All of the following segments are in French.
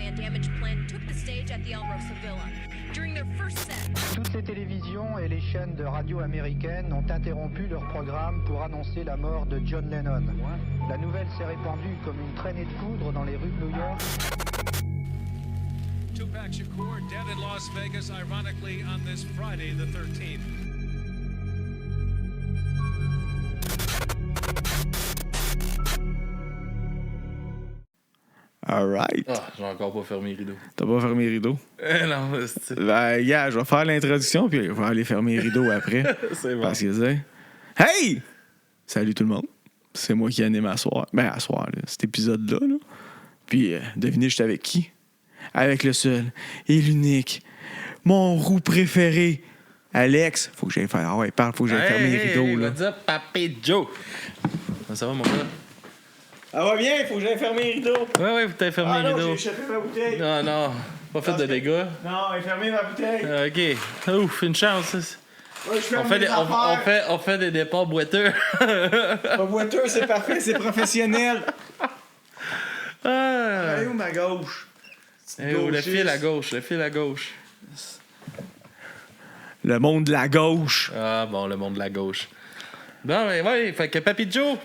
and damaged plane took the stage at the El Rosa Villa. During their first set... Toutes les télévisions et les chaînes de radio américaines ont interrompu leur programme pour annoncer la mort de John Lennon. La nouvelle s'est répandue comme une traînée de poudre dans les rues de New York. Tupac Shakur dead in Las Vegas, ironically, on this Friday, the 13th. All right. Ah, j'ai encore pas fermé les rideaux. T'as pas fermé les rideaux? Non, c'est... Ben, gars, je vais faire l'introduction, puis je vais aller fermer les rideaux après. C'est bon. Parce que c'est... Hey! Salut tout le monde. C'est moi qui anime à soir. Ben, à soir, là, cet épisode-là. Là. Puis, devinez, j'étais avec qui? Avec le seul et l'unique. Mon roux préféré. Alex. Faut que j'aille faire... Ah ouais, parle, faut que j'aille fermer les rideaux, là. What's up, Papy Joe? Ça va, mon gars? Ça va bien, faut que j'aille fermer les rideaux. Ouais, vous t'avez fermé les rideaux. échappé ma bouteille. Non, pas fait de dégâts. Non, j'ai fermé ma bouteille. OK. Ouf, une chance. Ouais, je ferme On fait des départs boiteux. Pas boiteux, c'est parfait, c'est professionnel. Ah. Allez où ma gauche? Le fil à gauche. Le monde de la gauche. Ah bon, le monde de la gauche. Bon, mais ouais, fait que Papy Joe,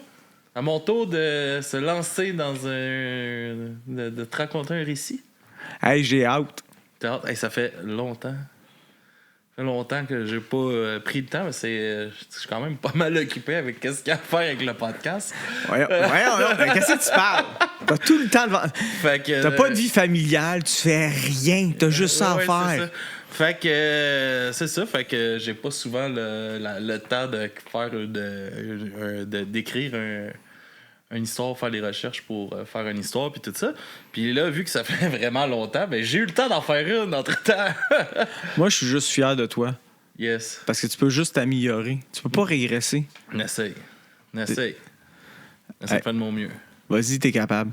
à mon tour de se lancer dans de te raconter un récit. Hey, j'ai hâte. T'as hâte? Hey, ça fait longtemps. Que j'ai pas pris le temps, mais je suis quand même pas mal occupé avec qu'est-ce qu'il y a à faire avec le podcast. Voyons, qu'est-ce que tu parles? T'as tout le temps devant. Fait que, T'as pas de vie familiale, tu fais rien, t'as juste ça à ouais, faire. C'est ça. Fait que c'est ça, fait que j'ai pas souvent le temps de faire d'écrire une histoire, faire des recherches pour faire une histoire puis tout ça. Puis là, vu que ça fait vraiment longtemps, ben j'ai eu le temps d'en faire une entre-temps. Moi, je suis juste fier de toi. Yes. Parce que tu peux juste t'améliorer. Tu peux pas régresser. Essaye. Essaye de faire de mon mieux. Vas-y, t'es capable.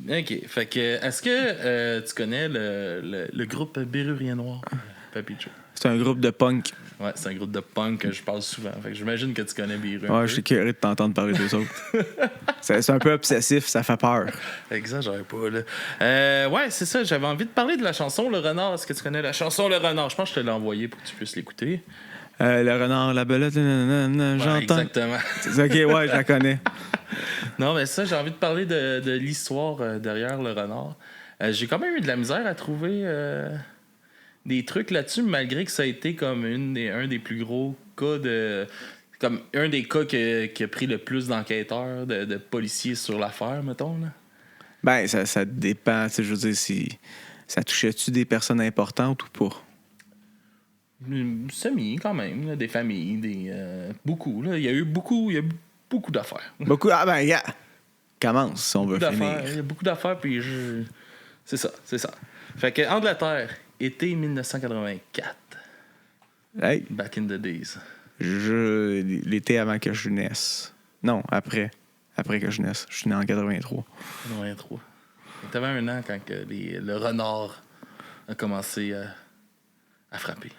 OK. Fait que, est-ce que tu connais le groupe Bérurier Noir, Papy Joe? C'est un groupe de punk. Ouais, c'est un groupe de punk que je parle souvent. Fait que j'imagine que tu connais Bérurier. Ouais, je suis curieux de t'entendre parler d'eux autres. C'est un peu obsessif, ça fait peur. Exagère pas, là. Ouais, c'est ça. J'avais envie de parler de la chanson Le Renard. Est-ce que tu connais la chanson Le Renard? Je pense que je te l'ai envoyé pour que tu puisses l'écouter. Le renard, la belette, j'entends. Ouais, exactement. OK, ouais, je la connais. Non, mais ça, j'ai envie de parler de l'histoire derrière Le Renard. J'ai quand même eu de la misère à trouver des trucs là-dessus, malgré que ça a été comme un des plus gros cas comme un des cas qui a pris le plus d'enquêteurs, de policiers sur l'affaire, mettons, là. Ben, ça dépend. Je veux dire, si ça touchait-tu des personnes importantes ou pas? Semi, quand même. Là, des familles, beaucoup. Là. Il y a beaucoup d'affaires. Beaucoup. Ah ben, yeah. Commence, si on veut finir. Il y a beaucoup d'affaires, puis c'est ça. Fait que Angleterre, été 1984. Hey. Back in the days. L'été avant que je naisse. Non, après. Après que je naisse. Je suis né en 83. 83. T'avais 1 an quand le renard a commencé à frapper.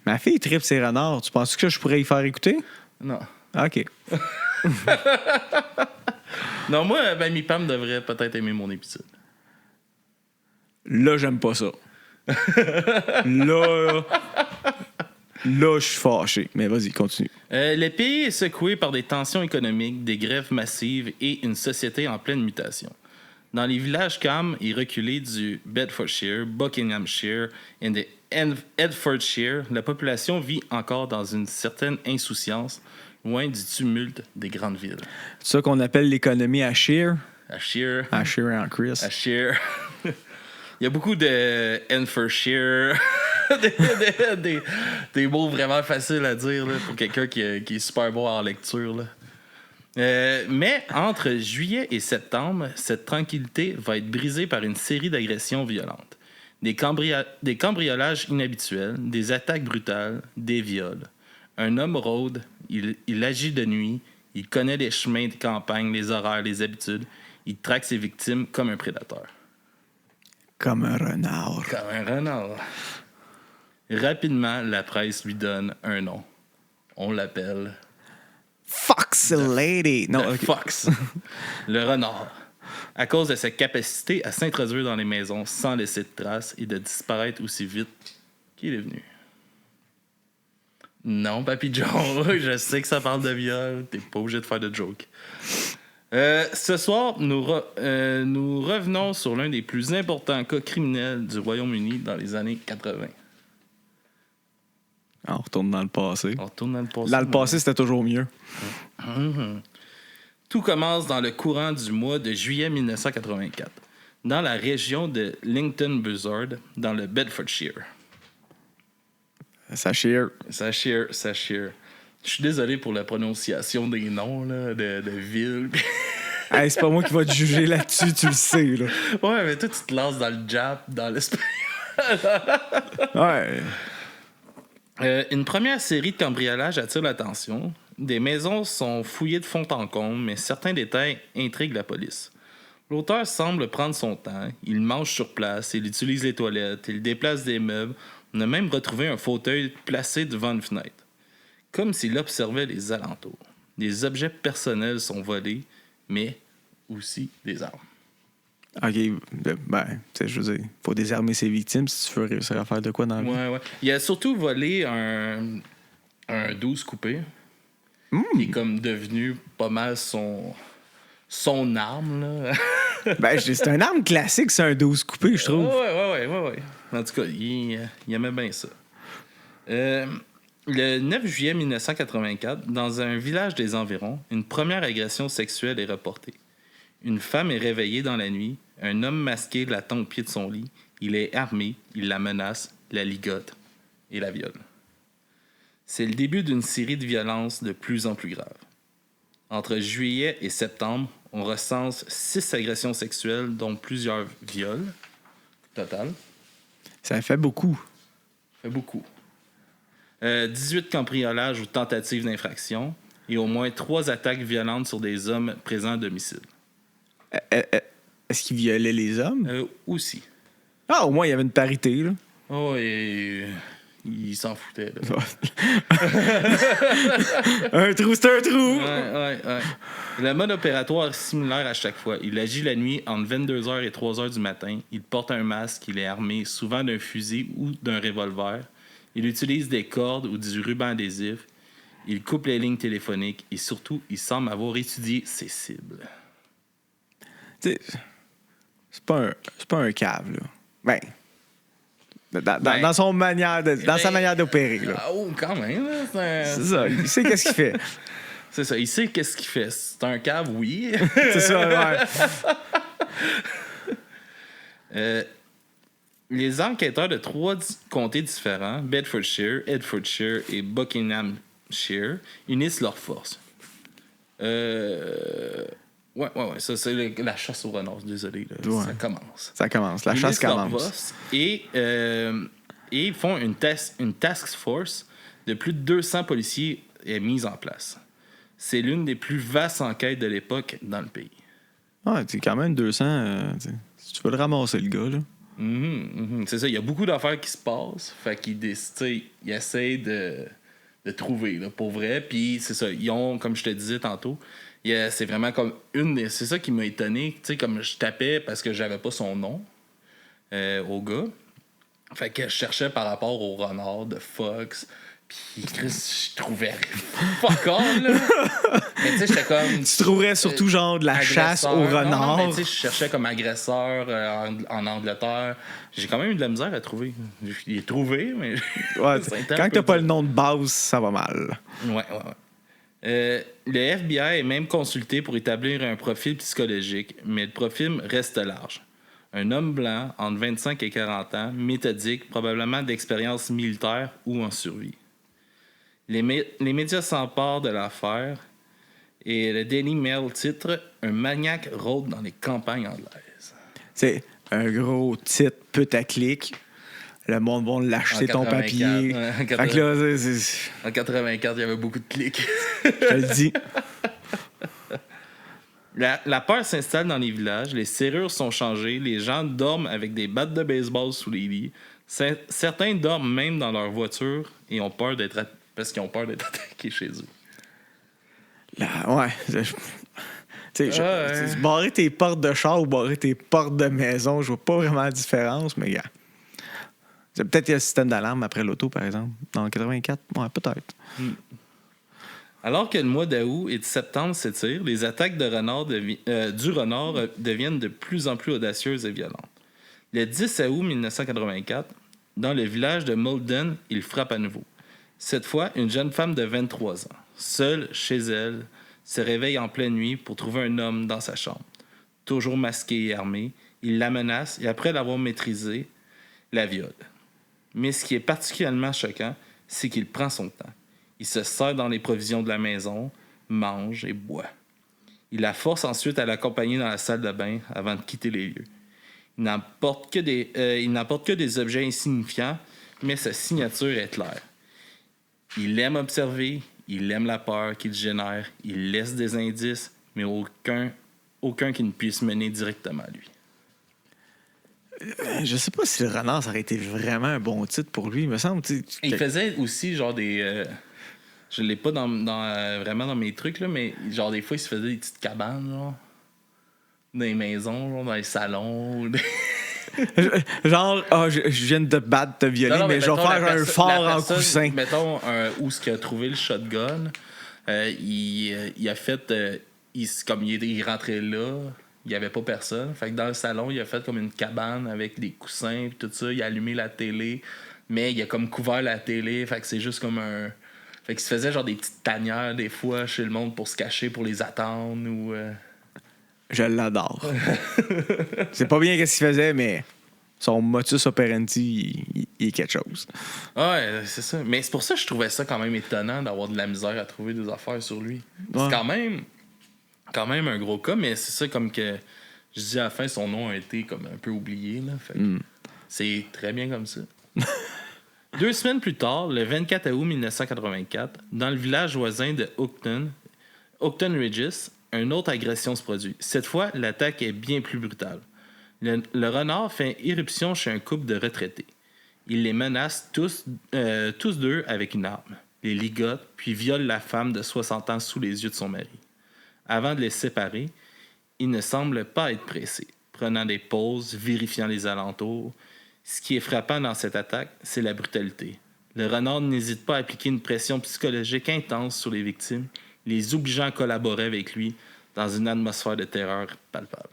Ma fille tripe ses renards. Tu penses que je pourrais y faire écouter? Non. OK. Non, moi, ben, mes Pam devrait peut-être aimer mon épisode. Là, j'aime pas ça. Là, je suis fâché. Mais vas-y, continue. Le pays est secoué par des tensions économiques, des grèves massives et une société en pleine mutation. Dans les villages calmes et reculés du Bedfordshire, Buckinghamshire et de Hertfordshire, la population vit encore dans une certaine insouciance, loin du tumulte des grandes villes. C'est ça qu'on appelle l'économie à shear. À Shear. À shear en Chris. À Shear. Il y a beaucoup de Hertfordshire. des mots vraiment faciles à dire là, pour quelqu'un qui est super bon en lecture. Là. Mais entre juillet et septembre, cette tranquillité va être brisée par une série d'agressions violentes. Des cambriolages inhabituels, des attaques brutales, des viols. Un homme rôde, il agit de nuit, il connaît les chemins de campagne, les horaires, les habitudes. Il traque ses victimes comme un prédateur. Comme un renard. Comme un renard. Rapidement, la presse lui donne un nom. On l'appelle... Fox Lady. Non, The okay. Fox. Le renard. à cause de sa capacité à s'introduire dans les maisons sans laisser de traces et de disparaître aussi vite qu'il est venu. Non, Papy Joe, je sais que ça parle de viol, t'es pas obligé de faire de joke. Ce soir, nous revenons sur l'un des plus importants cas criminels du Royaume-Uni dans les années 80. On retourne dans le passé. On retourne dans le passé. Dans le passé, c'était toujours mieux. Tout commence dans le courant du mois de juillet 1984, dans la région de Leighton Buzzard, dans le Bedfordshire. Ça chire. Ça chire. Je suis désolé pour la prononciation des noms là, de villes. Hey, c'est pas moi qui va te juger là-dessus, tu le sais. Là. Ouais, mais toi, tu te lances dans le Jap, dans l'espagnol. Ouais. Une première série de cambriolages attire l'attention. Des maisons sont fouillées de fond en comble, mais certains détails intriguent la police. L'auteur semble prendre son temps. Il mange sur place, il utilise les toilettes, il déplace des meubles. On a même retrouvé un fauteuil placé devant une fenêtre, comme s'il observait les alentours. Des objets personnels sont volés, mais aussi des armes. OK, ben, tu sais, je veux dire, faut désarmer ses victimes si tu veux réussir à faire de quoi dans la vie. Ouais. Il a surtout volé un 12 coupé, qui est comme devenu pas mal son arme, là. Ben, c'est une arme classique, c'est un 12 coupé, je trouve. Ouais. En tout cas, il aimait bien ça. Le 9 juillet 1984, dans un village des environs, une première agression sexuelle est reportée. Une femme est réveillée dans la nuit. Un homme masqué l'attend au pied de son lit. Il est armé, il la menace, la ligote et la viole. C'est le début d'une série de violences de plus en plus graves. Entre juillet et septembre, on recense 6 agressions sexuelles, dont plusieurs viols. Total. Ça fait beaucoup. Ça fait beaucoup. 18 cambriolages ou tentatives d'infraction et au moins 3 attaques violentes sur des hommes présents à domicile. Est-ce qu'il violait les hommes? Aussi. Ah, au moins, il y avait une parité, là. Oh, et il s'en foutait. Là. Un trou, c'est un trou! Ouais. Le mode opératoire est similaire à chaque fois. Il agit la nuit entre 22h et 3h du matin. Il porte un masque. Il est armé souvent d'un fusil ou d'un revolver. Il utilise des cordes ou du ruban adhésif. Il coupe les lignes téléphoniques. Et surtout, il semble avoir étudié ses cibles. T'sais, c'est pas un cave, là. Ben, dans sa manière d'opérer, là. Oh, quand même. Là, c'est ça, il sait qu'est-ce qu'il fait. C'est ça, il sait qu'est-ce qu'il fait. C'est un cave, oui. C'est ça, ouais. Les enquêteurs de 3 comtés différents, Bedfordshire, Hertfordshire et Buckinghamshire, unissent leurs forces. Ouais, ça c'est la chasse aux renards, désolé. Là. Ouais. Ça commence. La chasse commence. Forces et ils font une task force de plus de 200 policiers est mise en place. C'est l'une des plus vastes enquêtes de l'époque dans le pays. Ouais, c'est quand même 200. Si tu veux le ramasser, le gars, là. C'est ça, il y a beaucoup d'affaires qui se passent. Fait qu'ils essayent de trouver, là, pour vrai. Puis c'est ça, ils ont, comme je te disais tantôt, c'est vraiment comme c'est ça qui m'a étonné. Tu sais, comme je tapais parce que j'avais pas son nom au gars. Fait que je cherchais par rapport au renard de Fox. Puis Chris, je trouvais fuck all, là. Mais tu sais, j'étais comme... Tu trouverais surtout genre de la chasse au renard. Non, mais tu sais, je cherchais comme agresseur en Angleterre. J'ai quand même eu de la misère à trouver. Je l'ai trouvé, mais... Ouais, quand t'as pas le nom de base, ça va mal. Ouais. Le FBI est même consulté pour établir un profil psychologique, mais le profil reste large. Un homme blanc, entre 25 et 40 ans, méthodique, probablement d'expérience militaire ou en survie. Les médias s'emparent de l'affaire et le Daily Mail titre « Un maniaque rôde dans les campagnes anglaises ». C'est un gros titre putaclic. Le monde va l'acheter ton papier. Fait que là, en 84, il y avait beaucoup de clics. Je te le dis. La peur s'installe dans les villages, les serrures sont changées, les gens dorment avec des battes de baseball sous les lits. Certains dorment même dans leur voiture et ont peur parce qu'ils ont peur d'être attaqués chez eux. Là, ouais. Tu sais, Ouais. barrer tes portes de char ou barrer tes portes de maison, je vois pas vraiment la différence, mais gars. C'est peut-être qu'il y a un système d'alarme après l'auto, par exemple. Dans le 84, ouais, peut-être. Alors que le mois d'août et de septembre s'étirent, les attaques du renard deviennent de plus en plus audacieuses et violentes. Le 10 août 1984, dans le village de Malden, il frappe à nouveau. Cette fois, une jeune femme de 23 ans, seule chez elle, se réveille en pleine nuit pour trouver un homme dans sa chambre. Toujours masqué et armé, il la menace et après l'avoir maîtrisée, la viole. Mais ce qui est particulièrement choquant, c'est qu'il prend son temps. Il se sert dans les provisions de la maison, mange et boit. Il la force ensuite à l'accompagner dans la salle de bain avant de quitter les lieux. Il n'apporte que des objets insignifiants, mais sa signature est claire. Il aime observer, il aime la peur qu'il génère, il laisse des indices, mais aucun qui ne puisse mener directement à lui. Je sais pas si le renard, ça aurait été vraiment un bon titre pour lui, il me semble. Il faisait aussi genre des... je l'ai pas vraiment dans mes trucs, là, mais genre des fois, il se faisait des petites cabanes, genre, dans les maisons, genre, dans les salons. Genre, je viens de te battre, te violer, mais je vais faire un fort en coussin. Mettons, où ce qu'il a trouvé le shotgun, il a fait... comme il rentrait là, il n'y avait pas personne. Fait que dans le salon, il a fait comme une cabane avec des coussins et tout ça. Il a allumé la télé, mais il a comme couvert la télé. Fait que c'est juste comme un... Fait qu'il se faisait genre des petites tanières des fois chez le monde pour se cacher, pour les attendre ou... Je l'adore. C'est pas bien qu'est-ce qu'il faisait, mais son motus operandi, il est quelque chose. Ouais, c'est ça. Mais c'est pour ça que je trouvais ça quand même étonnant d'avoir de la misère à trouver des affaires sur lui. Ouais. C'est quand même un gros cas, mais c'est ça comme que je dis à la fin, son nom a été comme un peu oublié. Là, fait que c'est très bien comme ça. 2 semaines plus tard, le 24 août 1984, dans le village voisin de Oakton Regis, une autre agression se produit. Cette fois, l'attaque est bien plus brutale. Le renard fait irruption chez un couple de retraités. Il les menace tous deux avec une arme, les ligote, puis viole la femme de 60 ans sous les yeux de son mari. Avant de les séparer, il ne semble pas être pressé, prenant des pauses, vérifiant les alentours. Ce qui est frappant dans cette attaque, c'est la brutalité. Le renard n'hésite pas à appliquer une pression psychologique intense sur les victimes, les obligeant à collaborer avec lui dans une atmosphère de terreur palpable.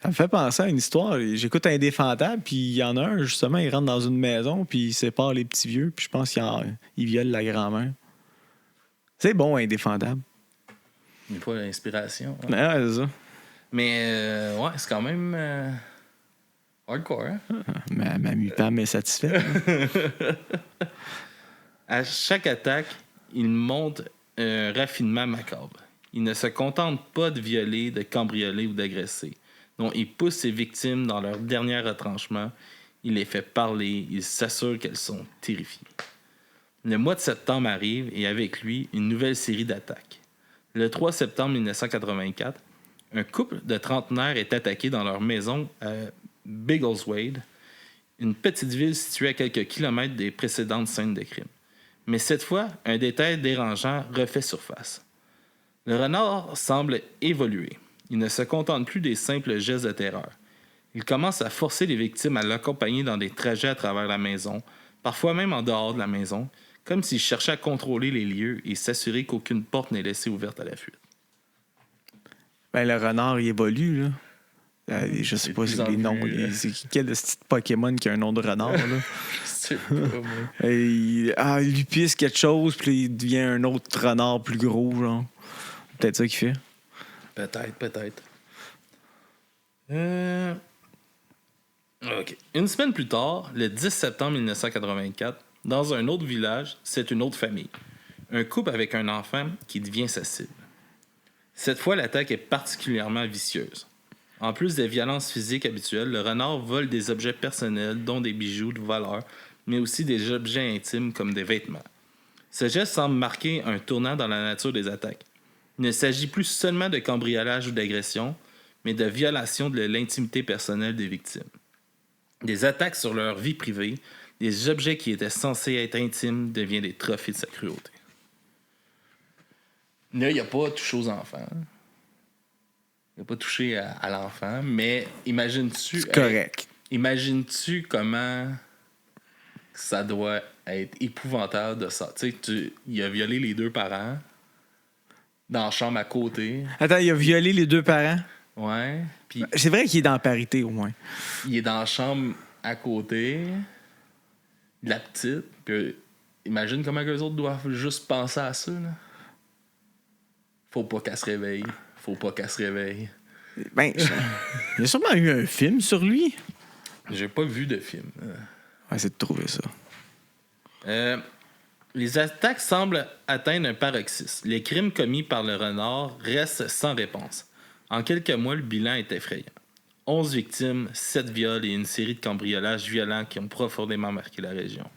Ça me fait penser à une histoire. J'écoute Indéfendable, puis il y en a un, justement, il rentre dans une maison, puis il sépare les petits vieux, puis je pense qu'il viole la grand-mère. C'est bon, Indéfendable. Il n'y a pas l'inspiration. Hein. Ouais, c'est ça. Mais, ouais, c'est quand même hardcore. Hein? Ma Pam est satisfaite. À chaque attaque, il montre un raffinement macabre. Il ne se contente pas de violer, de cambrioler ou d'agresser. Non, il pousse ses victimes dans leur dernier retranchement. Il les fait parler. Il s'assure qu'elles sont terrifiées. Le mois de septembre arrive et avec lui, une nouvelle série d'attaques. Le 3 septembre 1984, un couple de trentenaires est attaqué dans leur maison à Biggleswade, une petite ville située à quelques kilomètres des précédentes scènes de crime. Mais cette fois, un détail dérangeant refait surface. Le renard semble évoluer. Il ne se contente plus des simples gestes de terreur. Il commence à forcer les victimes à l'accompagner dans des trajets à travers la maison, parfois même en dehors de la maison, comme s'il cherchait à contrôler les lieux et s'assurer qu'aucune porte n'est laissée ouverte à la fuite. Ben, le renard, il évolue, là. Je sais pas si les noms. C'est quel petit Pokémon qui a un nom de renard, là? Je sais pas, moi. Il lui pisse quelque chose, puis il devient un autre renard plus gros, genre. Peut-être ça qu'il fait. Peut-être. OK. Une semaine plus tard, le 10 septembre 1984, dans un autre village, c'est une autre famille. Un couple avec un enfant qui devient sa cible. Cette fois, l'attaque est particulièrement vicieuse. En plus des violences physiques habituelles, le renard vole des objets personnels, dont des bijoux de valeur, mais aussi des objets intimes comme des vêtements. Ce geste semble marquer un tournant dans la nature des attaques. Il ne s'agit plus seulement de cambriolage ou d'agression, mais de violation de l'intimité personnelle des victimes. Des attaques sur leur vie privée, des objets qui étaient censés être intimes deviennent des trophées de sa cruauté. Là, il n'y a pas touché aux enfants. Il n'a pas touché à l'enfant, mais imagines-tu... C'est correct. Imagines-tu comment ça doit être épouvantable de ça? Tu sais, il a violé les 2 parents dans la chambre à côté. Attends, il a violé les 2 parents? Ouais. Puis C'est vrai qu'il est dans la parité, au moins. il est dans la chambre à côté de la petite. Puis imagine comment eux autres doivent juste penser à ça, là. Faut pas qu'elle se réveille. Faut pas qu'elle se réveille. Ben, il y a sûrement eu un film sur lui. J'ai pas vu de film. On va essayer de trouver ça. Les attaques semblent atteindre un paroxysme. Les crimes commis par le renard restent sans réponse. En quelques mois, le bilan est effrayant. 11 victimes, 7 viols et une série de cambriolages violents qui ont profondément marqué la région.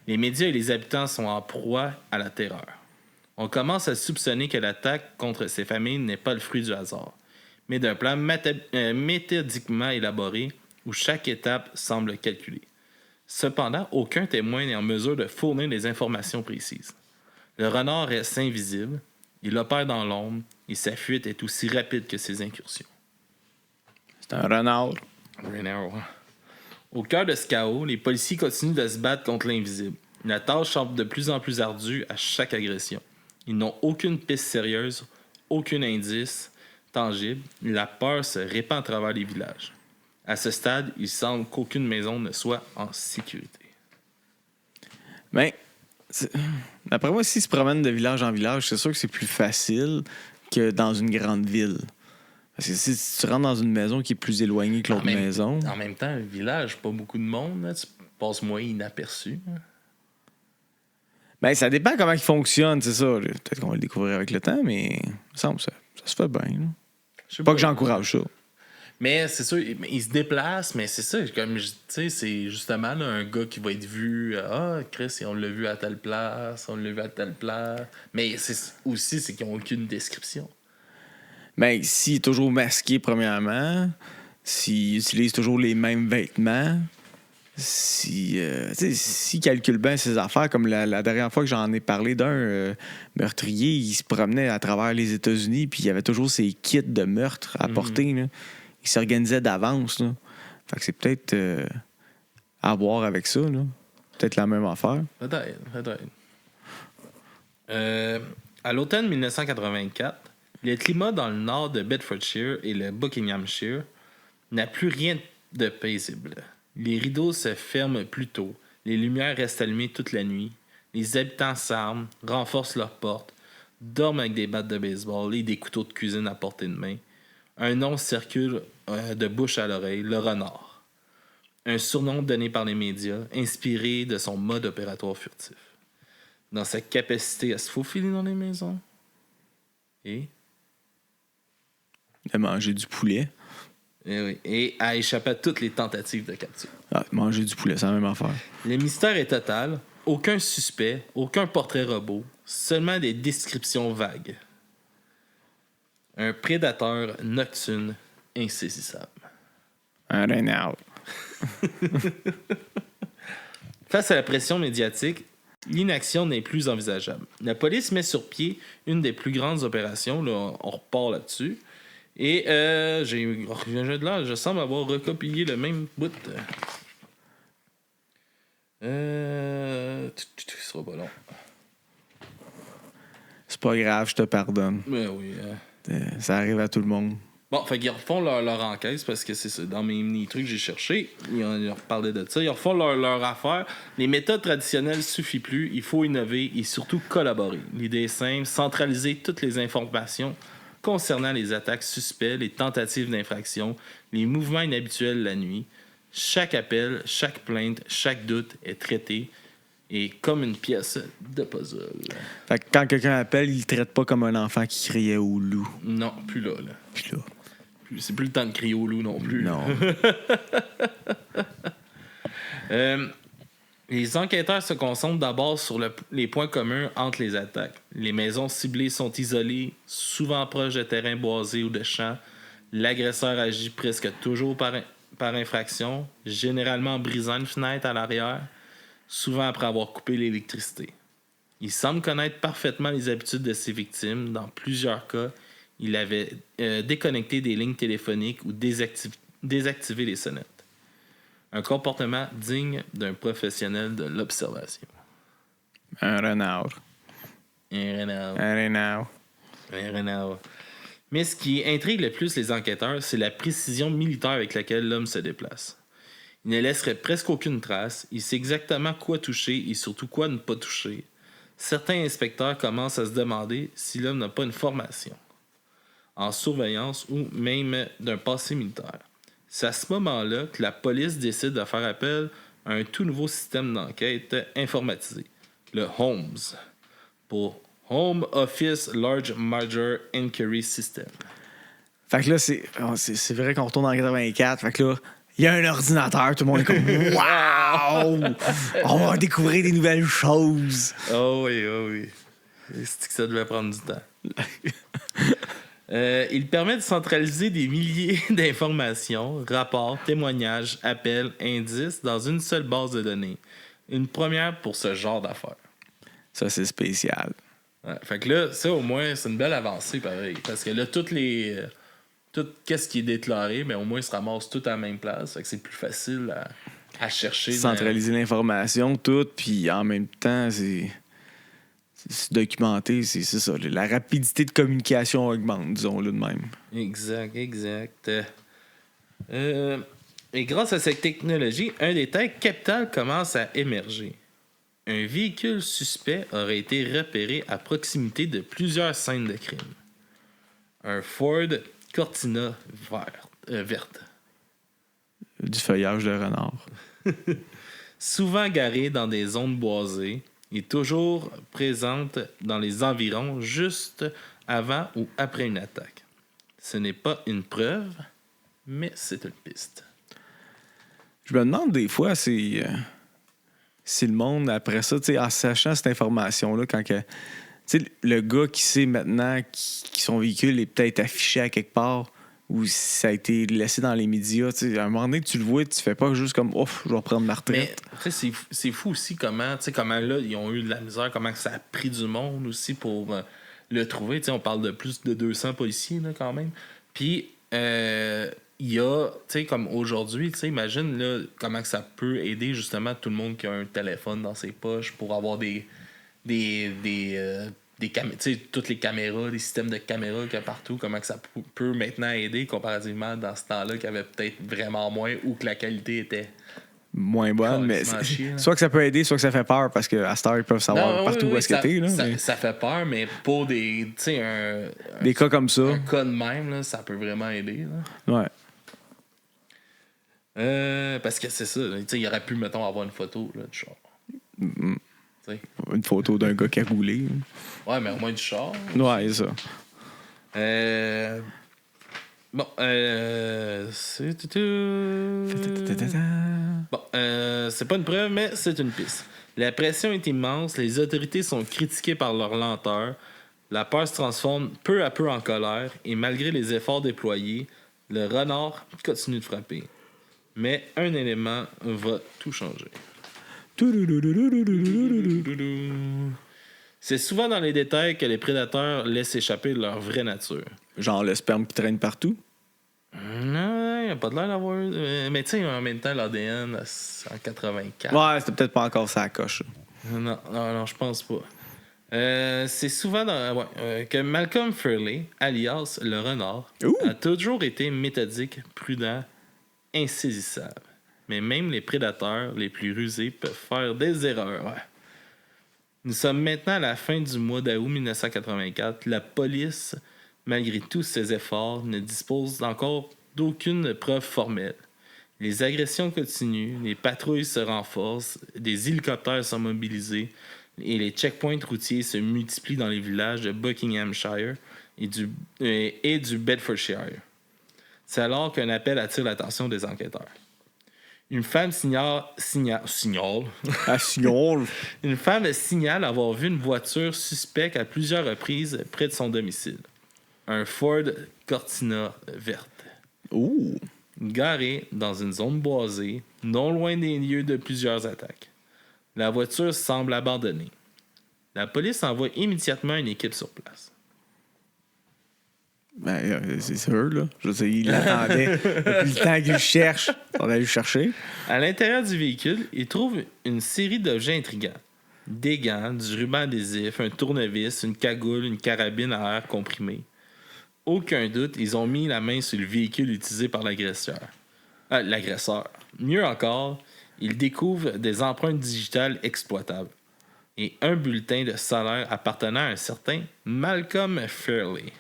Les médias et les habitants sont en proie à la terreur. On commence à soupçonner que l'attaque contre ces familles n'est pas le fruit du hasard, mais d'un plan méthodiquement élaboré où chaque étape semble calculée. Cependant, aucun témoin n'est en mesure de fournir des informations précises. Le renard reste invisible, il opère dans l'ombre et sa fuite est aussi rapide que ses incursions. C'est un renard. Au cœur de ce chaos, les policiers continuent de se battre contre l'invisible. La tâche semble de plus en plus ardue à chaque agression. Ils n'ont aucune piste sérieuse, aucun indice tangible. La peur se répand à travers les villages. À ce stade, il semble qu'aucune maison ne soit en sécurité. Ben, d'après moi, s'ils se promènent de village en village, c'est sûr que c'est plus facile que dans une grande ville. Parce que si tu rentres dans une maison qui est plus éloignée que l'autre maison... En même temps, un village, pas beaucoup de monde. Là, tu passes moins inaperçu. Hein. Ben, ça dépend comment il fonctionne, c'est ça. Peut-être qu'on va le découvrir avec le temps, mais il me semble que ça se fait bien. Là. Je sais Pas que j'encourage ça. Mais c'est sûr, il se déplace, mais c'est ça, comme tu sais, c'est justement là, un gars qui va être vu. Ah, Chris, on l'a vu à telle place, on l'a vu à telle place. Mais c'est aussi, c'est qu'ils n'ont aucune description. Ben, s'il est toujours masqué, premièrement, s'il utilise toujours les mêmes vêtements, s'il calcule bien ses affaires, comme la dernière fois que j'en ai parlé d'un meurtrier, il se promenait à travers les États-Unis, puis il y avait toujours ses kits de meurtre à porter. Là. Il s'organisait d'avance. Là. Fait que c'est peut-être à voir avec ça. Là. Peut-être la même affaire. Peut-être. À l'automne 1984, le climat dans le nord de Bedfordshire et le Buckinghamshire n'a plus rien de paisible. Les rideaux se ferment plus tôt, les lumières restent allumées toute la nuit, les habitants s'arment, renforcent leurs portes, dorment avec des battes de baseball et des couteaux de cuisine à portée de main. Un nom circule de bouche à l'oreille, le renard. Un surnom donné par les médias, inspiré de son mode opératoire furtif. Dans sa capacité à se faufiler dans les maisons et de manger du poulet. Et à échapper à toutes les tentatives de capture. Ah, manger du poulet, c'est la même affaire. Le mystère est total. Aucun suspect, aucun portrait robot, seulement des descriptions vagues. Un prédateur nocturne insaisissable. Un renard. Face à la pression médiatique, l'inaction n'est plus envisageable. La police met sur pied une des plus grandes opérations. Là, on repart là-dessus. Et je semble avoir recopié le même bout. Ce sera pas long. C'est pas grave, je te pardonne. Mais oui. Ça arrive à tout le monde. Bon, fait qu'ils refont leur enquête parce que c'est ça. Dans mes mini trucs que j'ai cherchés, ils reparlaient de ça. Ils refont leur affaire. Les méthodes traditionnelles suffisent plus. Il faut innover et surtout collaborer. L'idée est simple, centraliser toutes les informations concernant les attaques suspectes, les tentatives d'infraction, les mouvements inhabituels la nuit. Chaque appel, chaque plainte, chaque doute est traité et comme une pièce de puzzle. Fait que quand quelqu'un appelle, il le traite pas comme un enfant qui criait au loup. Non, plus là. Puis là. C'est plus le temps de crier au loup non plus. Non. Les enquêteurs se concentrent d'abord sur les points communs entre les attaques. Les maisons ciblées sont isolées, souvent proches de terrains boisés ou de champs. L'agresseur agit presque toujours par infraction, généralement en brisant une fenêtre à l'arrière, souvent après avoir coupé l'électricité. Il semble connaître parfaitement les habitudes de ses victimes. Dans plusieurs cas, Il avait déconnecté des lignes téléphoniques ou désactivé les sonnettes. Un comportement digne d'un professionnel de l'observation. Un renard. Un renard. Un renard. Un renard. Mais ce qui intrigue le plus les enquêteurs, c'est la précision militaire avec laquelle l'homme se déplace. Il ne laisserait presque aucune trace, il sait exactement quoi toucher et surtout quoi ne pas toucher. Certains inspecteurs commencent à se demander si l'homme n'a pas une formation en surveillance ou même d'un passé militaire. C'est à ce moment-là que la police décide de faire appel à un tout nouveau système d'enquête informatisé, le HOMS, pour Home Office Large Major Inquiry System. Fait que là, c'est vrai qu'on retourne en 84. Fait que là, il y a un ordinateur, tout le monde est comme « Wow! On va découvrir des nouvelles choses! » Oh oui. C'est que ça devait prendre du temps. Il permet de centraliser des milliers d'informations, rapports, témoignages, appels, indices dans une seule base de données. Une première pour ce genre d'affaires. Ça, c'est spécial. Ouais, fait que là, ça, au moins, c'est une belle avancée, pareil. Parce que là, tout qu'est-ce qui est déclaré, mais au moins, ils se ramassent tout à la même place. Fait que c'est plus facile à chercher. Centraliser l'information, tout, puis en même temps, c'est documenté, c'est ça. La rapidité de communication augmente, disons-le de même. Exact. Et grâce à cette technologie, un détail capital commence à émerger. Un véhicule suspect aurait été repéré à proximité de plusieurs scènes de crime. Un Ford Cortina verte. Du feuillage de renard. Souvent garé dans des zones boisées et toujours présente dans les environs juste avant ou après une attaque. Ce n'est pas une preuve, mais c'est une piste. Je me demande des fois si le monde, après ça, en sachant cette information-là, quand le gars qui sait maintenant que son véhicule est peut-être affiché à quelque part ou si ça a été laissé dans les médias, à un moment donné que tu le vois, tu fais pas juste comme « Ouf, je vais prendre ma retraite ». Mais c'est fou aussi comment là, ils ont eu de la misère, comment ça a pris du monde aussi pour le trouver. On parle de plus de 200 policiers là, quand même. Puis, il y a, comme aujourd'hui, imagine là, comment que ça peut aider justement tout le monde qui a un téléphone dans ses poches pour avoir des toutes les caméras, des systèmes de caméras qu'il y a partout, comment que ça peut maintenant aider comparativement dans ce temps-là qu'il y avait peut-être vraiment moins ou que la qualité était moins bonne, mais soit que ça peut aider, soit que ça fait peur parce qu'à cette heure, ils peuvent savoir partout où est-ce que t'es. Là, ça fait peur, mais pour des cas comme ça. Un cas de même, là, ça peut vraiment aider. Là. Ouais. Parce que c'est ça, il aurait pu, mettons, avoir une photo là, du char. Mm-hmm. Une photo d'un gars qui a roulé. Ouais, mais au moins du char. Ouais, c'est ça. Bon, c'est pas une preuve, mais c'est une piste. La pression est immense, les autorités sont critiquées par leur lenteur, la peur se transforme peu à peu en colère, et malgré les efforts déployés, le renard continue de frapper. Mais un élément va tout changer. C'est souvent dans les détails que les prédateurs laissent échapper leur vraie nature. Genre le sperme qui traîne partout? Non, il n'y a pas de l'air d'avoir... Mais tu sais, en même temps, l'ADN, c'est en 84. Ouais, c'était peut-être pas encore ça à coche. Non, je pense pas. C'est souvent que Malcolm Furley, alias le renard, a toujours été méthodique, prudent, insaisissable. Mais même les prédateurs les plus rusés peuvent faire des erreurs. Ouais. Nous sommes maintenant à la fin du mois d'août 1984. La police, malgré tous ses efforts, ne dispose encore d'aucune preuve formelle. Les agressions continuent, les patrouilles se renforcent, des hélicoptères sont mobilisés et les checkpoints routiers se multiplient dans les villages de Buckinghamshire et du Bedfordshire. C'est alors qu'un appel attire l'attention des enquêteurs. Une femme signale. Une femme signale avoir vu une voiture suspecte à plusieurs reprises près de son domicile. Un Ford Cortina verte. Ouh! Garé dans une zone boisée, non loin des lieux de plusieurs attaques. La voiture semble abandonnée. La police envoie immédiatement une équipe sur place. Ben, c'est sûr, là. Je veux dire, il l'attendait depuis le temps qu'il le cherche. On allait le chercher. À l'intérieur du véhicule, ils trouvent une série d'objets intrigants. Des gants, du ruban adhésif, un tournevis, une cagoule, une carabine à air comprimé. Aucun doute, ils ont mis la main sur le véhicule utilisé par l'agresseur. Mieux encore, ils découvrent des empreintes digitales exploitables et un bulletin de salaire appartenant à un certain Malcolm Fairley.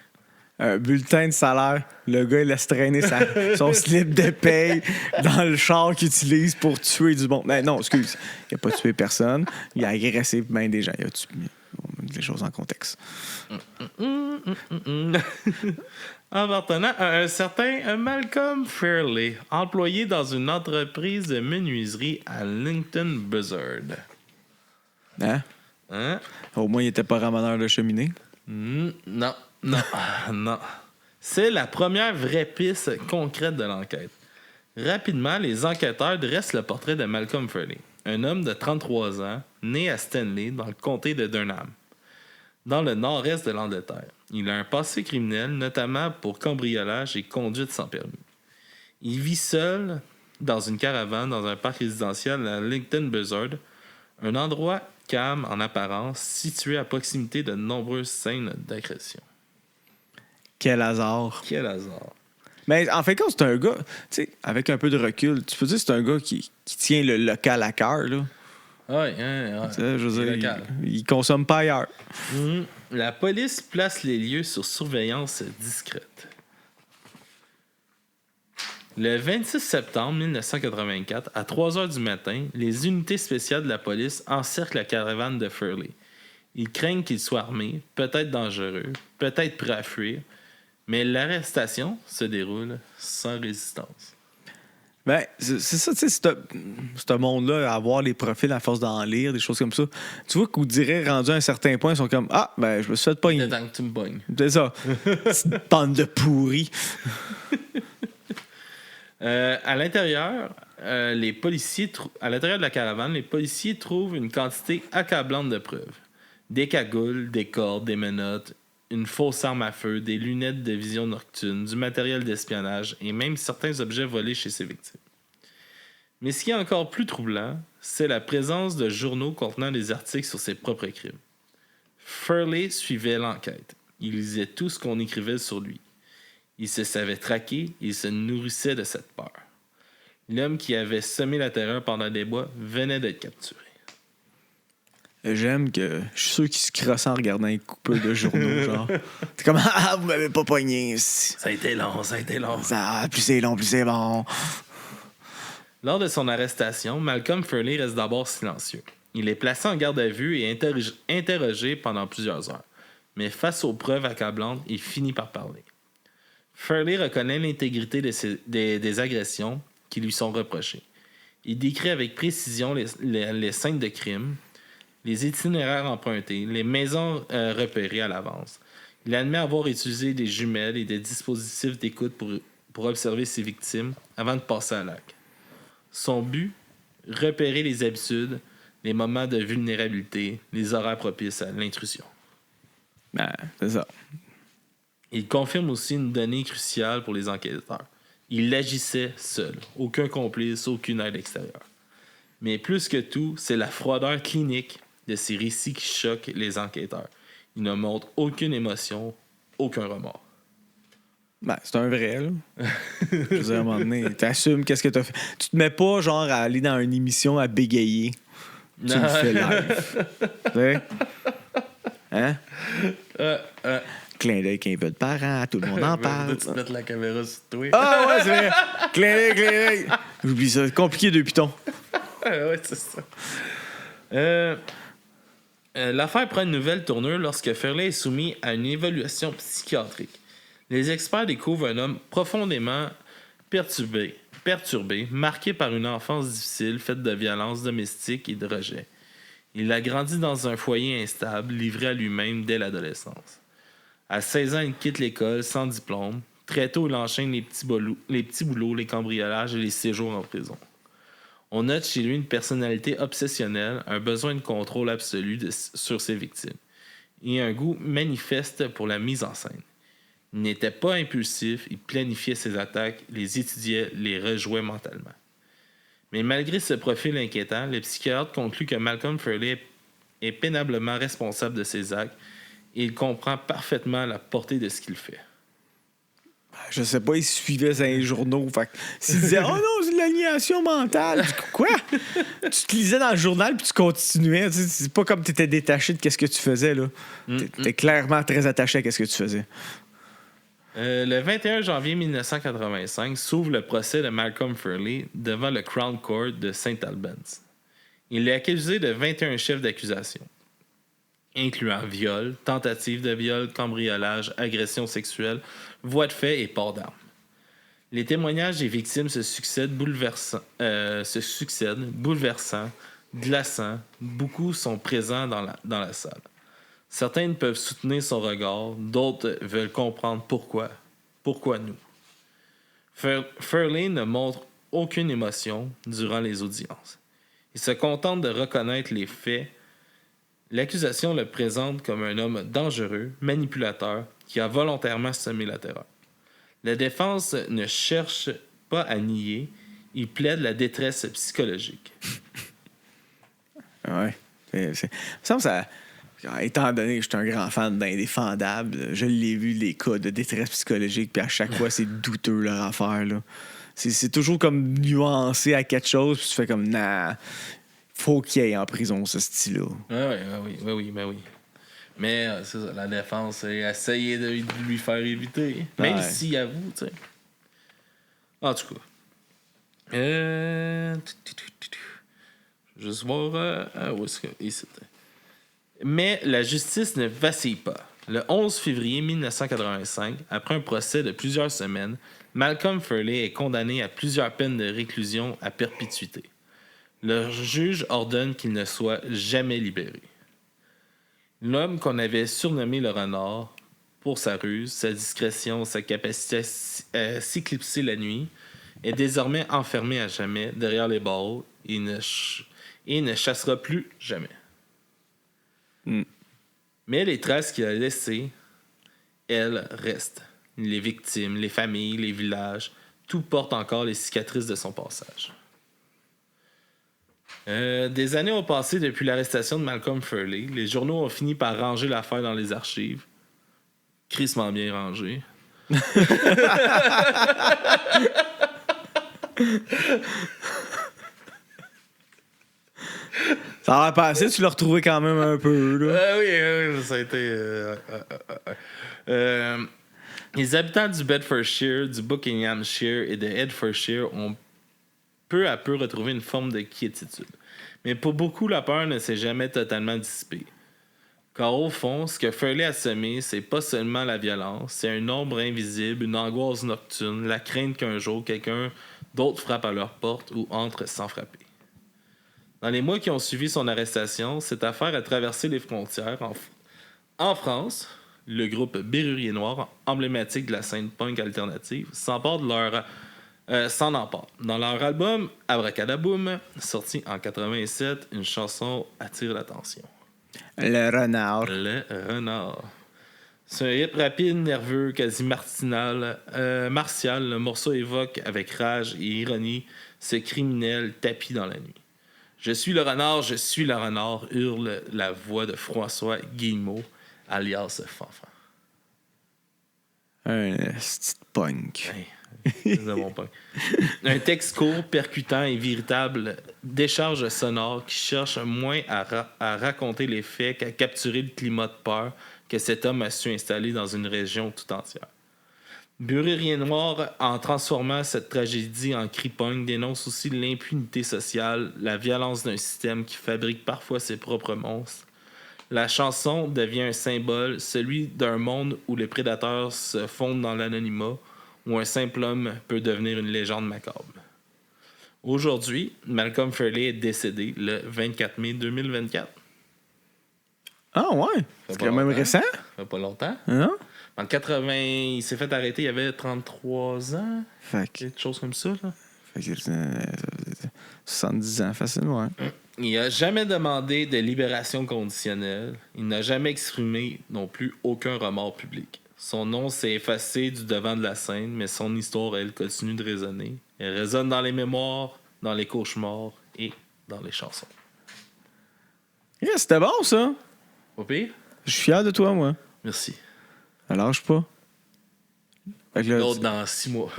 Un bulletin de salaire. Le gars, il laisse traîner son slip de paye dans le char qu'il utilise pour tuer du monde. Ben non, excuse. Il n'a pas tué personne. Il a agressé bien des gens. Il a tué... On met les choses en contexte. Appartenant à un certain Malcolm Fairley, employé dans une entreprise de menuiserie à Lincoln Buzzard. Hein? Au moins, il n'était pas ramoneur de cheminée. Non. Non. C'est la première vraie piste concrète de l'enquête. Rapidement, les enquêteurs dressent le portrait de Malcolm Fairley, un homme de 33 ans, né à Stanley, dans le comté de Durham, dans le nord-est de l'Angleterre. Il a un passé criminel, notamment pour cambriolage et conduite sans permis. Il vit seul dans une caravane dans un parc résidentiel à Lincoln Buzzard, un endroit calme en apparence, situé à proximité de nombreuses scènes d'agression. Quel hasard. Quel hasard. Mais en fait, quand c'est un gars, tu sais, avec un peu de recul, tu peux dire que c'est un gars qui tient le local à cœur, là. Ouais. Tu sais, je veux dire, il consomme pas ailleurs. La police place les lieux sur surveillance discrète. Le 26 septembre 1984, à 3 heures du matin, les unités spéciales de la police encerclent la caravane de Fairley. Ils craignent qu'il soit armé, peut-être dangereux, peut-être prêt à fuir, mais l'arrestation se déroule sans résistance. Ben, c'est ça, tu sais, ce monde-là, avoir les profils à force d'en lire, des choses comme ça. Tu vois qu'on dirait, rendu à un certain point, ils sont comme « Ah, ben, je me suis fait pogner. » Tant que tu me pognes. C'est ça. Petite bande de pourris. À l'intérieur, à l'intérieur de la caravane, les policiers trouvent une quantité accablante de preuves. Des cagoules, des cordes, des menottes, une fausse arme à feu, des lunettes de vision nocturne, du matériel d'espionnage et même certains objets volés chez ses victimes. Mais ce qui est encore plus troublant, c'est la présence de journaux contenant des articles sur ses propres crimes. Fairley suivait l'enquête. Il lisait tout ce qu'on écrivait sur lui. Il se savait traqué et il se nourrissait de cette peur. L'homme qui avait semé la terreur pendant des mois venait d'être capturé. J'aime que... Je suis sûr qu'il se crossait en regardant un couple de journaux, genre. T'es comme « Ah, vous m'avez pas pogné. » Ça a été long. Plus c'est long, plus c'est bon. Lors de son arrestation, Malcolm Fairley reste d'abord silencieux. Il est placé en garde à vue et interrogé pendant plusieurs heures. Mais face aux preuves accablantes, il finit par parler. Fairley reconnaît l'intégrité des agressions qui lui sont reprochées. Il décrit avec précision les scènes de crime, les itinéraires empruntés, les maisons repérées à l'avance. Il admet avoir utilisé des jumelles et des dispositifs d'écoute pour observer ses victimes avant de passer à l'acte. Son but, repérer les habitudes, les moments de vulnérabilité, les horaires propices à l'intrusion. Ben, c'est ça. Il confirme aussi une donnée cruciale pour les enquêteurs. Il agissait seul, aucun complice, aucune aide extérieure. Mais plus que tout, c'est la froideur clinique de ces récits qui choquent les enquêteurs. Il ne montre aucune émotion, aucun remords. Ben, c'est un vrai, là. Je veux dire, à un moment donné, t'assumes qu'est-ce que t'as fait. Tu te mets pas, genre, à aller dans une émission à bégayer. Tu le fais live. Tu sais? Hein? Clin d'œil qu'un peu de parents, tout le monde en parle. Tu mettre la caméra sur toi. Ah ouais, c'est vrai. Clin d'œil. J'oublie ça. C'est compliqué de Python. Ouais, c'est ça. L'affaire prend une nouvelle tournure lorsque Fairley est soumis à une évaluation psychiatrique. Les experts découvrent un homme profondément perturbé, marqué par une enfance difficile faite de violences domestiques et de rejet. Il a grandi dans un foyer instable, livré à lui-même dès l'adolescence. À 16 ans, il quitte l'école sans diplôme. Très tôt, il enchaîne les petits boulots, les cambriolages et les séjours en prison. On note chez lui une personnalité obsessionnelle, un besoin de contrôle absolu sur ses victimes et un goût manifeste pour la mise en scène. Il n'était pas impulsif, il planifiait ses attaques, les étudiait, les rejouait mentalement. Mais malgré ce profil inquiétant, le psychiatre conclut que Malcolm Furley est pénablement responsable de ses actes et il comprend parfaitement la portée de ce qu'il fait. Je sais pas, il suivait ses journaux. Fait que s'il disait « Oh non, c'est de l'aliénation mentale! » Quoi? Tu te lisais dans le journal puis tu continuais. Tu sais, c'est pas comme tu étais détaché de ce que tu faisais. Là. T'es clairement très attaché à ce que tu faisais. Le 21 janvier 1985 s'ouvre le procès de Malcolm Furley devant le Crown Court de St. Albans. Il est accusé de 21 chefs d'accusation, incluant viol, tentative de viol, cambriolage, agression sexuelle, voie de fait et port d'armes. Les témoignages des victimes se succèdent, bouleversants, glaçants. Beaucoup sont présents dans la salle. Certains ne peuvent soutenir son regard, d'autres veulent comprendre pourquoi. Pourquoi nous? Furley ne montre aucune émotion durant les audiences. Il se contente de reconnaître les faits. L'accusation le présente comme un homme dangereux, manipulateur, qui a volontairement semé la terreur. La défense ne cherche pas à nier, il plaide la détresse psychologique. Ouais. Il me semble que ça... Étant donné que je suis un grand fan d'Indéfendable, je l'ai vu, les cas de détresse psychologique, puis à chaque fois, c'est douteux leur affaire. Là. C'est toujours comme nuancé à quelque chose, puis tu fais comme, nah, faut qu'il y ait en prison ce style-là. Oui. Mais c'est ça, la défense a essayé de lui faire éviter, même s'il avoue, tu sais. En tout cas. Juste voir. Où est-ce que. Ici. Mais la justice ne vacille pas. Le 11 février 1985, après un procès de plusieurs semaines, Malcolm Furley est condamné à plusieurs peines de réclusion à perpétuité. Le juge ordonne qu'il ne soit jamais libéré. L'homme qu'on avait surnommé le renard, pour sa ruse, sa discrétion, sa capacité à s'éclipser la nuit, est désormais enfermé à jamais derrière les barreaux et ne chassera plus jamais. Mais les traces qu'il a laissées, elles, restent. Les victimes, les familles, les villages, tout porte encore les cicatrices de son passage. Des années ont passé depuis l'arrestation de Malcolm Furley. Les journaux ont fini par ranger l'affaire dans les archives. Crissement bien rangé. Ça va passer, tu l'as retrouvé quand même un peu. Là. Oui, ça a été... les habitants du Bedfordshire, du Buckinghamshire et de Hertfordshire ont peu à peu retrouvé une forme de quiétude. Mais pour beaucoup, la peur ne s'est jamais totalement dissipée. Car au fond, ce que Furley a semé, c'est pas seulement la violence, c'est un ombre invisible, une angoisse nocturne, la crainte qu'un jour quelqu'un d'autre frappe à leur porte ou entre sans frapper. Dans les mois qui ont suivi son arrestation, cette affaire a traversé les frontières. En France, le groupe Bérurier Noir, emblématique de la scène punk alternative, s'empare. Dans leur album Abracadaboum, sorti en 87, une chanson attire l'attention. Le renard. Le renard. C'est un hit rapide, nerveux, quasi martial. Le morceau évoque avec rage et ironie ce criminel tapi dans la nuit. Je suis le renard, hurle la voix de François Guillemot, alias Fanfan. Un petit punk. C'est de mon punk. Un texte court, percutant et véritable décharge sonore qui cherche moins à raconter les faits qu'à capturer le climat de peur que cet homme a su installer dans une région tout entière. Bérurier Noir, en transformant cette tragédie en cri punk, dénonce aussi l'impunité sociale, la violence d'un système qui fabrique parfois ses propres monstres. La chanson devient un symbole, celui d'un monde où les prédateurs se fondent dans l'anonymat, où un simple homme peut devenir une légende macabre. Aujourd'hui, Malcolm Furley est décédé le 24 mai 2024. Ah ouais? C'est quand même récent? Ça fait pas longtemps. Non? En 80, il s'est fait arrêter, il avait 33 ans. Quelque chose comme ça, là. Fait que 70 ans, facilement. Il n'a jamais demandé de libération conditionnelle. Il n'a jamais exprimé non plus aucun remords public. Son nom s'est effacé du devant de la scène, mais son histoire, elle, continue de résonner. Elle résonne dans les mémoires, dans les cauchemars et dans les chansons. Yeah, c'était bon, ça. Au pire? Je suis fier de toi, moi. Merci. Alors, lâche pas. Fait que là, L'autre dans 6 mois.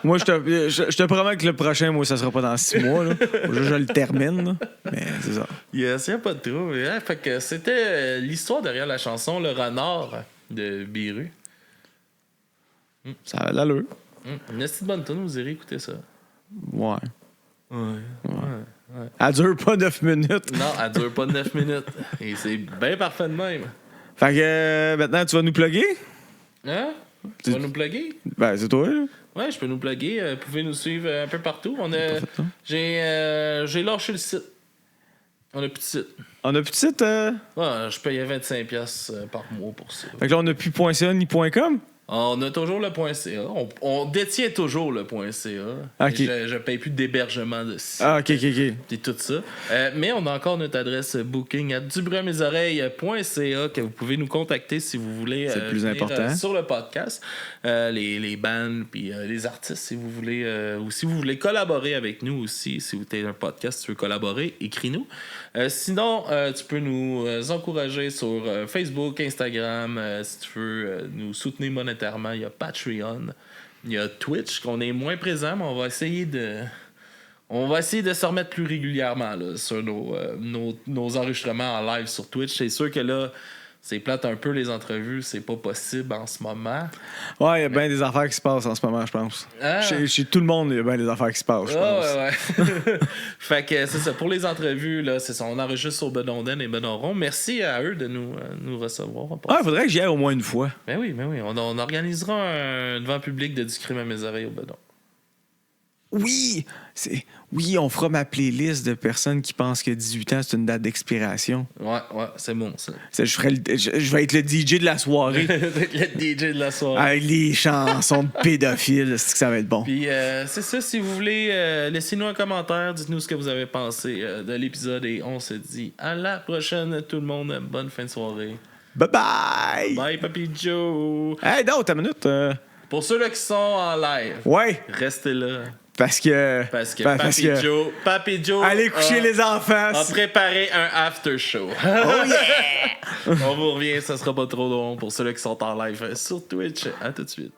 moi, je te promets que le prochain, moi, ça sera pas dans 6 mois. Là. Je le termine. Là. Mais c'est ça. Yes, y a pas de trouble. Hein? Fait que c'était l'histoire derrière la chanson Le Renard de Biru. Ça a l'allure. Une petite bonne tune, vous irez écouter ça. Ouais. Ouais. Elle dure pas 9 minutes. Non, elle dure pas 9 minutes. Et c'est bien parfait de même. Fait que maintenant, tu vas nous plugger? Hein? Tu vas nous plugger? Ben, c'est toi, là. Ouais, je peux nous plugger. Vous pouvez nous suivre un peu partout. J'ai lâché le site. On a plus de site. On a plus de site. Ouais, je payais 25$ par mois pour ça. Fait que là, on a plus .ca ni .com. On a toujours le .ca. On détient toujours le .ca. Ok. Je paye plus d'hébergement de site. Ah, ok. Et tout ça. Mais on a encore notre adresse booking à dubruamesoreilles.ca que vous pouvez nous contacter si vous voulez. C'est le plus venir, important. sur le podcast. Les bands puis les artistes, si vous voulez. Ou si vous voulez collaborer avec nous aussi. Si vous êtes un podcast, tu veux collaborer, écris-nous. Sinon, tu peux nous encourager sur Facebook, Instagram. Si tu veux nous soutenir monétairement, il y a Patreon. Il y a Twitch, qu'on est moins présent, mais on va essayer de se remettre plus régulièrement là, sur nos enregistrements en live sur Twitch. C'est sûr que là, c'est plate un peu les entrevues, c'est pas possible en ce moment. Ouais, il y a bien des affaires qui se passent en ce moment, je pense. Ah. Chez tout le monde, il y a bien des affaires qui se passent, je pense. Ouais. Fait que c'est ça. Pour les entrevues, là, c'est ça. On enregistre sur Bedonden et Bedonron. Merci à eux de nous recevoir. Ouais, il faudrait que j'y aille au moins une fois. Ben oui. On organisera un devant public de Du crime à mes oreilles au Bedon. Oui, on fera ma playlist de personnes qui pensent que 18 ans, c'est une date d'expiration. Ouais, c'est bon, ça. Je vais être le DJ de la soirée. Le DJ de la soirée. Avec les chansons de pédophiles, c'est que ça va être bon. Puis c'est ça, si vous voulez, laissez-nous un commentaire, dites-nous ce que vous avez pensé de l'épisode et on se dit à la prochaine tout le monde. Bonne fin de soirée. Bye bye! Bye, Papy Joe! Hey, non, t'as une minute. Pour ceux-là qui sont en live, Ouais, restez là. parce que Papy Joe allez coucher les enfants. a préparé un after show. Oh yeah! On vous revient, ça sera pas trop long pour ceux-là qui sont en live sur Twitch. À tout de suite.